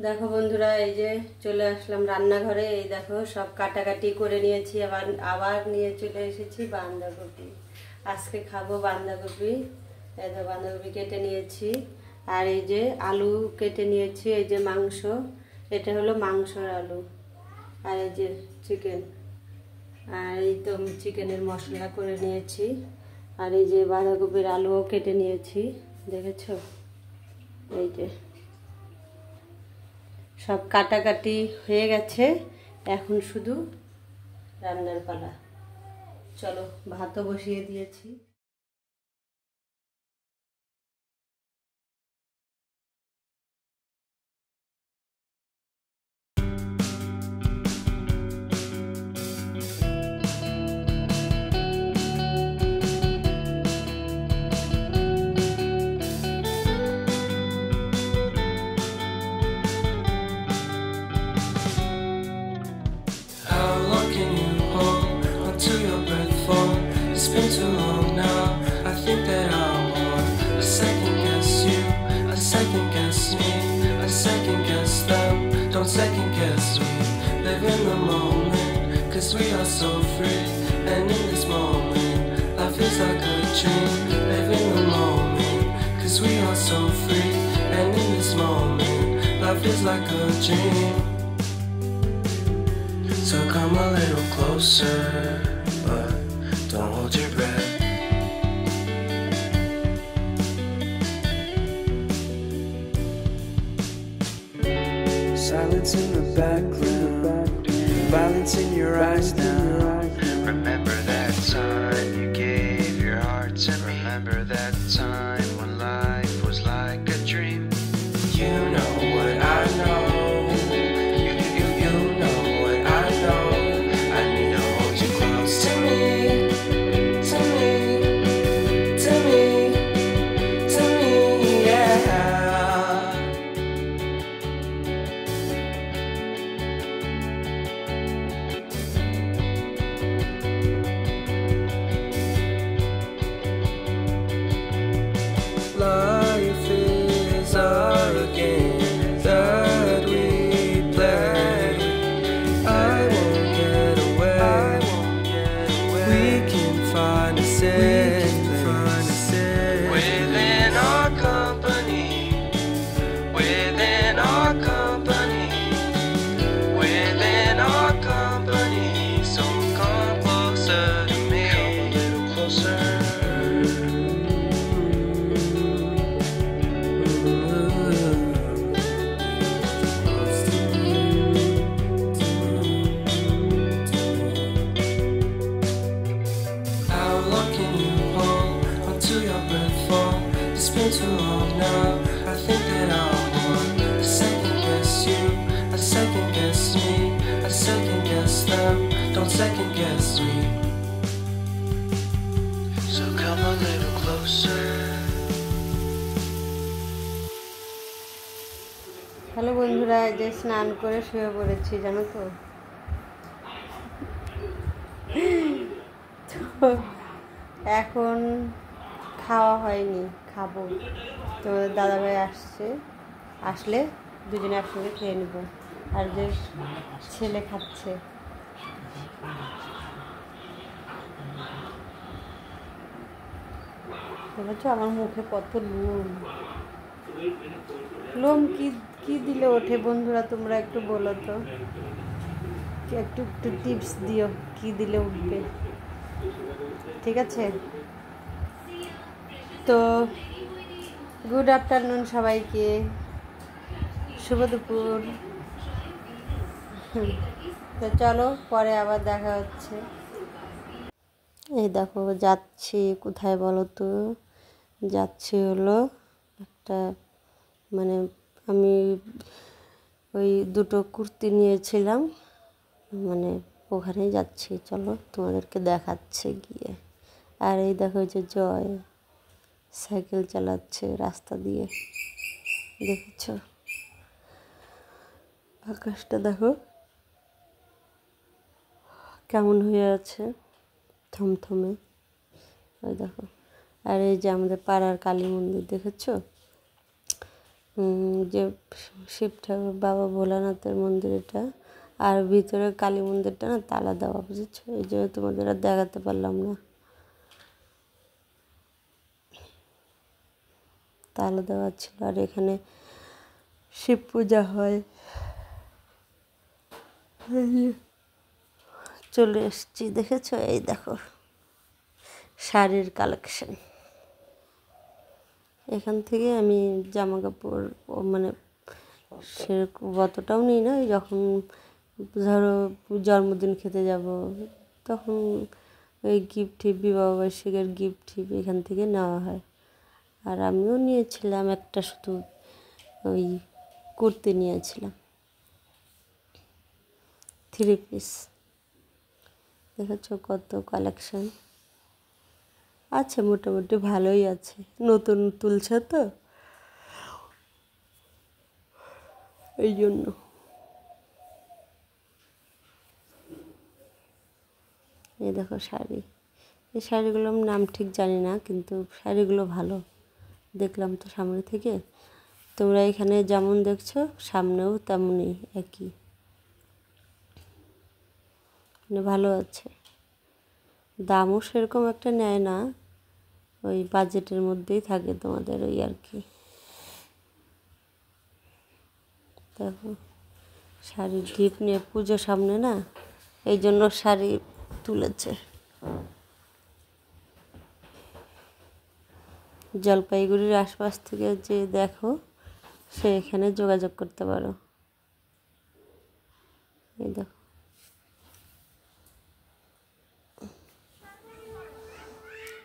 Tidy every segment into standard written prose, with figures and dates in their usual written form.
দেখো বন্ধুরা, এই যে চলে আসলাম রান্নাঘরে। এই দেখো সব কাটাকাটি করে নিয়েছি, আবার আবার নিয়ে চলে এসেছি বাঁধাকপি। আজকে খাবো বাঁধাকপি। এই দেখো বাঁধাকপি কেটে নিয়েছি, আর এই যে আলু কেটে নিয়েছি। এই যে মাংস, এটা হলো মাংসর আলু, আর এই যে চিকেন, আর এই তো চিকেনের মশলা করে নিয়েছি, আর এই যে বাঁধাকপির আলুও কেটে নিয়েছি, দেখেছো? এই যে সব কাটাকাটি হয়ে গেছে, এখন শুধু রান্নার পালা। চলো, ভাতও বসিয়ে দিয়েছি। How long can you hold onto your breath for? It's been too long now. I think that I want a second guess you, a second guess me, a second guess them. Don't second guess me. Live in the moment, cause we are so free. And in this moment, life is like a dream. Live in the moment, cause we are so free. And in this moment, life is like a dream. So come a little closer, but don't hold your breath. Silence in the background, violence in your eyes now. Remember that time you gave your heart to me. Remember that time when life was like a dream. You know what I know. Life is our game that we play. I won't get away. We can find a safe place within our company. Within our company. Within our company. So come closer to me. Come a little closer. How long can you hold onto your breath for? It's been too long now. I think that I want a second guess you, a second guess me, a second guess them. Don't second guess me. So come a little closer. Hello বন্ধুরা, এই যে স্নান করে শুয়ে পড়েছি, জানো তো। তো এখন খাওয়া হয়নি, খাবো। তোমাদের দাদাভাই আসলে দুজনে একসঙ্গে খেয়ে নেব। আর যে ছেলে খাচ্ছে, দেখেছো আমার মুখে কত লোম। লোম কি কি দিলে ওঠে বন্ধুরা, তোমরা একটু বলো তো, একটু একটু টিপস দিও, কি দিলে উঠবে। ঠিক আছে, তো গুড আফটারনুন সবাইকে, শুভ দুপুর। তো চলো, পরে আবার দেখা হচ্ছে। এই দেখো যাচ্ছি কোথায় বলো তো, যাচ্ছি হলো একটা, মানে আমি ওই দুটো কুর্তি নিয়েছিলাম, মানে ওখানেই যাচ্ছি। চলো তোমাদেরকে দেখাচ্ছে গিয়ে। আর এই দেখো যে জয় সাইকেল চালাচ্ছে রাস্তা দিয়ে, দেখেছো? আকাশটা দেখো কেমন হয়ে আছে, থমথমে। ওই দেখো, আর এই যে আমাদের পাড়ার কালী মন্দির, দেখেছো? যে শিব ঠাকুর বাবা ভোলানাথের মন্দির এটা, আর ভিতরে কালী মন্দিরটা না তালা দেওয়া, বুঝেছো, এই জন্য তোমাদের আর দেখাতে পারলাম না, তালা দেওয়া ছিল। আর এখানে শিব পূজা হয়। চলে এসছি, দেখেছো, এই দেখো শাড়ির কালেকশন। এখান থেকে আমি জামা কাপড় মানে সেরকম অতটাও নিই না, যখন ধরো জন্মদিন খেতে যাব তখন ওই গিফট টিপ, বিবাহবার্ষিকীর গিফট টিপ এখান থেকে নেওয়া হয়। আর আমিও নিয়েছিলাম একটা শুধু ওই কুর্তি নিয়েছিলাম, 3 পিস। দেখেছো কত কালেকশন আছে, মোটামুটি ভালোই আছে, নতুন তুলছে তো এই জন্য। এই দেখো শাড়ি, এই শাড়িগুলোর নাম ঠিক জানি না, কিন্তু শাড়িগুলো ভালো, দেখলাম তো সামনে থেকে। তোমরা এখানে যেমন দেখছো সামনেও তেমনই একই, মানে ভালো আছে। দামও সেরকম একটা নেয় না, ওই বাজেটের মধ্যেই থাকে তোমাদের, ওই আর কি। দেখো শাড়ির গিফট নিয়ে, পুজো সামনে না, এই জন্য শাড়ি তুলেছে। জলপাইগুড়ির আশপাশ থেকে যে দেখো সে এখানে যোগাযোগ করতে পারো। এই দেখো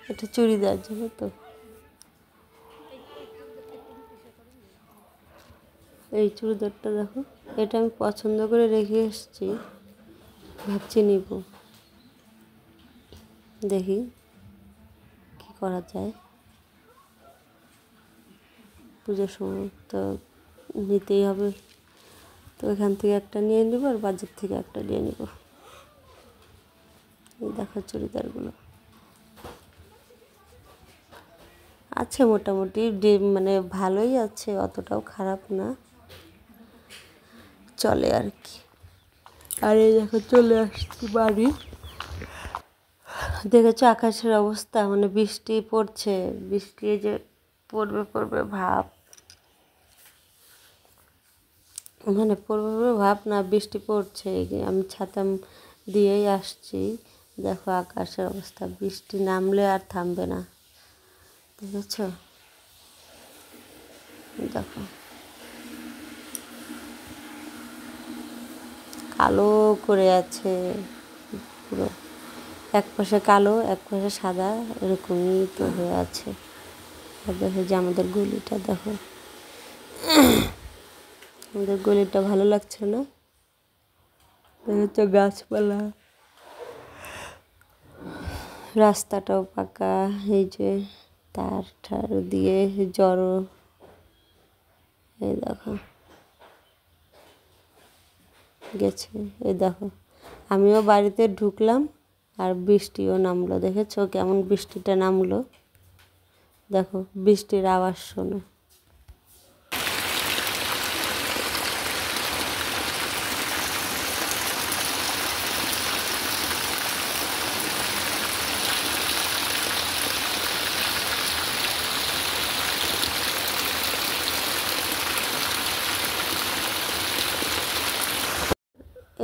এটা চুড়িদার, জানো তো, এই চুড়িদারটা দেখো, এটা আমি পছন্দ করে রেখে এসেছি, ভাবছি নিব, দেখি কি করা যায়। পুজোর সময় তো নিতেই হবে, তো এখান থেকে একটা নিয়ে নিব আর বাজার থেকে একটা নিয়ে নিব। এই দেখো চুড়িদারগুলো আছে মোটামুটি, মানে ভালোই আছে, অতটাও খারাপ না, চলে আর কি। আর এই দেখো চলে আসছি বাড়ি। দেখেছো আকাশের অবস্থা, মানে বৃষ্টি পড়ছে, বৃষ্টি যে পড়বে পড়বে ভাব, মানে পড়বে পড়বে ভাব না, বৃষ্টি পড়ছে। আমি ছাতা দিয়েই আসছি, দেখো আকাশের অবস্থা, বৃষ্টি নামলে আর থামবে না, দেখেছো, দেখো কালো করে আছে পুরো, এক পাশে কালো এক পাশে সাদা, এরকমই তো হয়ে আছে। আর দেখো যে আমাদের গলিটা, দেখো আমাদের গলিটা ভালো লাগছে না, দেখেছো গাছপালা, রাস্তাটাও পাকা, এই যে তার ঠার দিয়ে জড়ো, এই দেখো গেছে। এই দেখো আমিও বাড়িতে ঢুকলাম আর বৃষ্টিও নামলো, দেখেছো কেমন বৃষ্টিটা নামলো, দেখো বৃষ্টির আওয়াজ শোনো।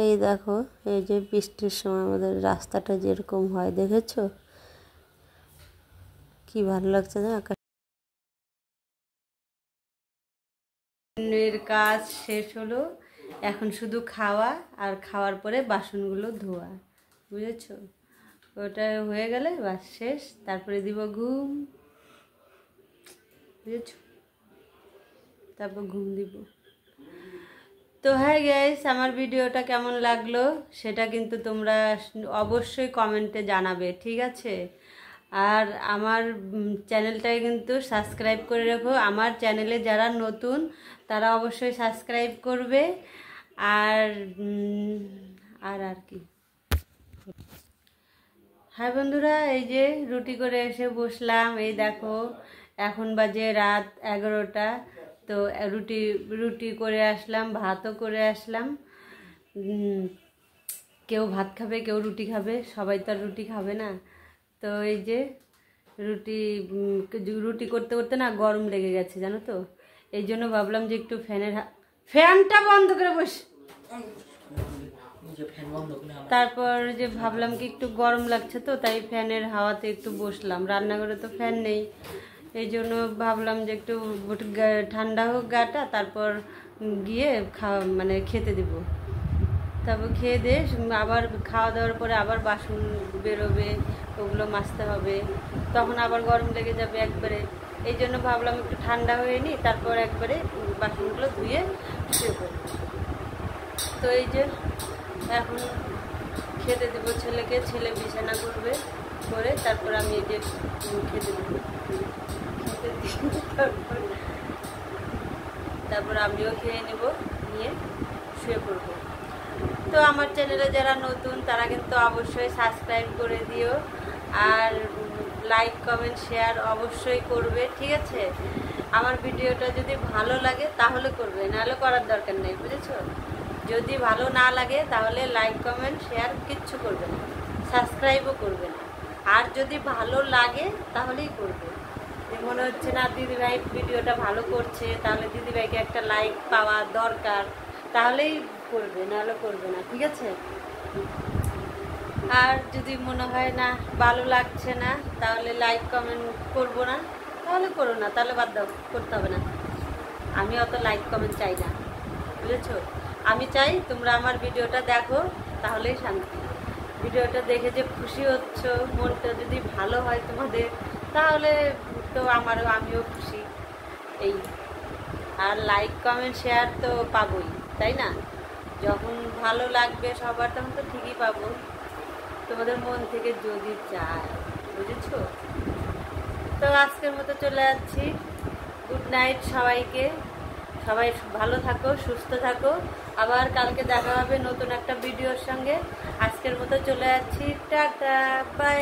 এই দেখো, এই যে বৃষ্টির সময় আমাদের রাস্তাটা যেরকম হয়, দেখেছো কি ভালো লাগছে না আকাশ। এর কাজ শেষ হলো, এখন শুধু খাওয়া, আর খাওয়ার পরে বাসনগুলো ধোয়া, বুঝেছো, ওটা হয়ে গেলে বাস শেষ, তারপরে দিব ঘুম, বুঝেছো, তারপর ঘুম দিব। তো হ্যাঁ গাইস, আমার ভিডিওটা কেমন লাগলো সেটা কিন্তু তোমরা অবশ্যই কমেন্টে জানাবে, ঠিক আছে। আর আমার চ্যানেলটাকে কিন্তু সাবস্ক্রাইব করে রাখো, আমার চ্যানেলে যারা নতুন তারা অবশ্যই সাবস্ক্রাইব করবে। আর আর কি, হ্যাঁ বন্ধুরা, এই যে রুটি করে এসে বসলাম, এই দেখো এখন বাজে রাত 11টা, তো রুটি রুটি করে আসলাম, ভাতও করে আসলাম। কেউ ভাত খাবে, কেউ রুটি খাবে, সবাই তো আর রুটি খাবে না। তো এই যে রুটি রুটি করতে করতে না গরম লেগে গেছে জানো তো, এই জন্য ভাবলাম যে একটু ফ্যানটা বন্ধ করে বস। তারপর যে ভাবলাম কি একটু গরম লাগছে তো, তাই ফ্যানের হাওয়াতে একটু বসলাম। রান্নাঘরে তো ফ্যান নেই, এই জন্য ভাবলাম যে একটু ঠান্ডা হোক গাটা, তারপর গিয়ে মানে খেতে দিব। তারপর খেয়ে দিয়ে আবার খাওয়া দাওয়ার পরে আবার বাসন বেরোবে, ওগুলো মাজতে হবে, তখন আবার গরম লেগে যাবে একবারে। এই জন্য ভাবলাম একটু ঠান্ডা হয়ে নিই, তারপর একবারে বাসনগুলো ধুয়ে শুয়ে পড়ব। তো এই যে এখন খেতে দেবো ছেলেকে, ছেলে বিছানা করবে, করে তারপর আমি এই যে খেতে দেবো। তারপর আমিও খেয়ে নেব, নিয়ে শুয়ে পড়বো। তো আমার চ্যানেলে যারা নতুন তারা কিন্তু অবশ্যই সাবস্ক্রাইব করে দিও, আর লাইক কমেন্ট শেয়ার অবশ্যই করবে, ঠিক আছে? আমার ভিডিওটা যদি ভালো লাগে তাহলে করবে, নাহলে করার দরকার নেই, বুঝেছো? যদি ভালো না লাগে তাহলে লাইক কমেন্ট শেয়ার কিচ্ছু করবে না, সাবস্ক্রাইবও করবে না। আর যদি ভালো লাগে তাহলেই করবে। মনে হচ্ছে না দিদিভাই ভিডিওটা ভালো করছে, তাহলে দিদিভাইকে একটা লাইক পাওয়া দরকার, তাহলেই করবে, নাহলে করবে না, ঠিক আছে? আর যদি মনে হয় না ভালো লাগছে না, তাহলে লাইক কমেন্ট করবো না, তাহলে করো না, তাহলে বাদ দাও, করতে হবে না। আমি অত লাইক কমেন্ট চাই না, বুঝেছো? আমি চাই তোমরা আমার ভিডিওটা দেখো, তাহলেই শান্তি। ভিডিওটা দেখে যে খুশি হচ্ছ, মনটা যদি ভালো হয় তোমাদের, তাহলে তো আমিও খুশি। এই আর লাইক কমেন্ট শেয়ার তো পাবোই, তাই না? যখন ভালো লাগবে সবার, তখন তো ঠিকই পাবো, তোমাদের মন থেকে যদি চায়, বুঝেছো? তো আজকের মতো চলে যাচ্ছি, গুড নাইট সবাইকে, সবাই ভালো থাকো, সুস্থ থাকো, আবার কালকে দেখা হবে নতুন একটা ভিডিওর সঙ্গে। আজকের মতো চলে যাচ্ছি, টাটা, বাই।